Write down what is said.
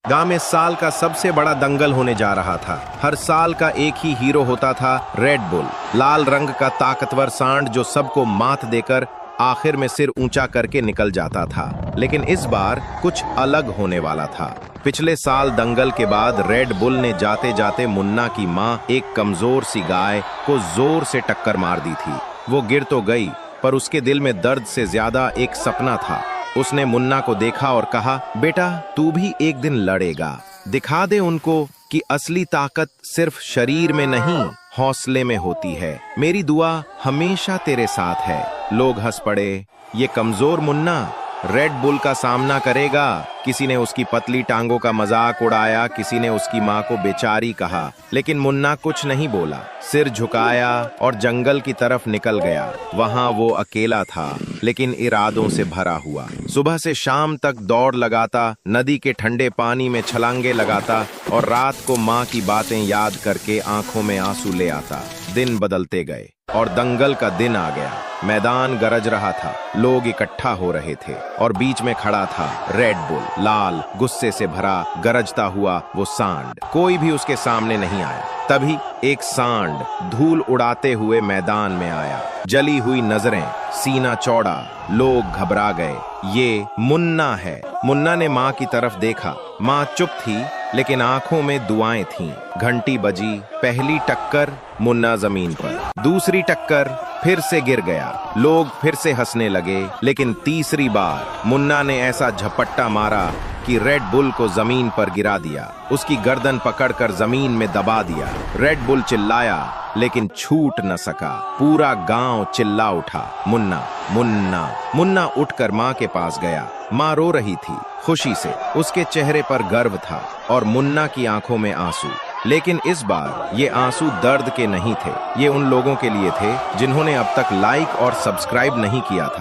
गांव में साल का सबसे बड़ा दंगल होने जा रहा था। हर साल का एक ही हीरो होता था, रेड बुल, लाल रंग का ताकतवर सांड जो सबको मात देकर आखिर में सिर ऊंचा करके निकल जाता था। लेकिन इस बार कुछ अलग होने वाला था। पिछले साल दंगल के बाद रेड बुल ने जाते जाते मुन्ना की मां, एक कमजोर सी गाय, को जोर से टक्कर मार दी थी। वो गिर तो गई, पर उसके दिल में दर्द से ज्यादा एक सपना था। उसने मुन्ना को देखा और कहा, बेटा तू भी एक दिन लड़ेगा। दिखा दे उनको कि असली ताकत सिर्फ शरीर में नहीं, हौसले में होती है। मेरी दुआ हमेशा तेरे साथ है। लोग हंस पड़े। ये कमजोर मुन्ना रेड बुल का सामना करेगा। किसी ने उसकी पतली टांगों का मजाक उड़ाया, किसी ने उसकी माँ को बेचारी कहा, लेकिन मुन्ना कुछ नहीं बोला। सिर झुकाया और जंगल की तरफ निकल गया। वहां वो अकेला था, लेकिन इरादों से भरा हुआ। सुबह से शाम तक दौड़ लगाता, नदी के ठंडे पानी में छलांगे लगाता और रात को माँ की बातें याद करके आंखों में आंसू ले आता। दिन बदलते गए और दंगल का दिन आ गया। मैदान गरज रहा था, लोग इकट्ठा हो रहे थे और बीच में खड़ा था रेड बुल, लाल, गुस्से से भरा, गरजता हुआ वो सांड। कोई भी उसके सामने नहीं आया। तभी एक सांड धूल उड़ाते हुए मैदान में आया। जली हुई नजरें, सीना चौड़ा, लोग घबरा गए। ये मुन्ना है। मुन्ना ने माँ की तरफ देखा। माँ चुप थी, लेकिन आंखों में दुआएं थीं। घंटी बजी। पहली टक्कर, मुन्ना जमीन पर। दूसरी टक्कर, फिर से गिर गया। लोग फिर से हंसने लगे, लेकिन तीसरी बार मुन्ना ने ऐसा झपट्टा मारा कि रेड बुल को जमीन पर गिरा दिया। उसकी गर्दन पकड़कर जमीन में दबा दिया। रेड बुल चिल्लाया, लेकिन छूट न सका। पूरा गांव चिल्ला उठा, मुन्ना मुन्ना। मुन्ना उठकर माँ के पास गया। माँ रो रही थी खुशी से। उसके चेहरे पर गर्व था और मुन्ना की आंखों में आंसू। लेकिन इस बार ये आंसू दर्द के नहीं थे। ये उन लोगों के लिए थे जिन्होंने अब तक लाइक और सब्सक्राइब नहीं किया था।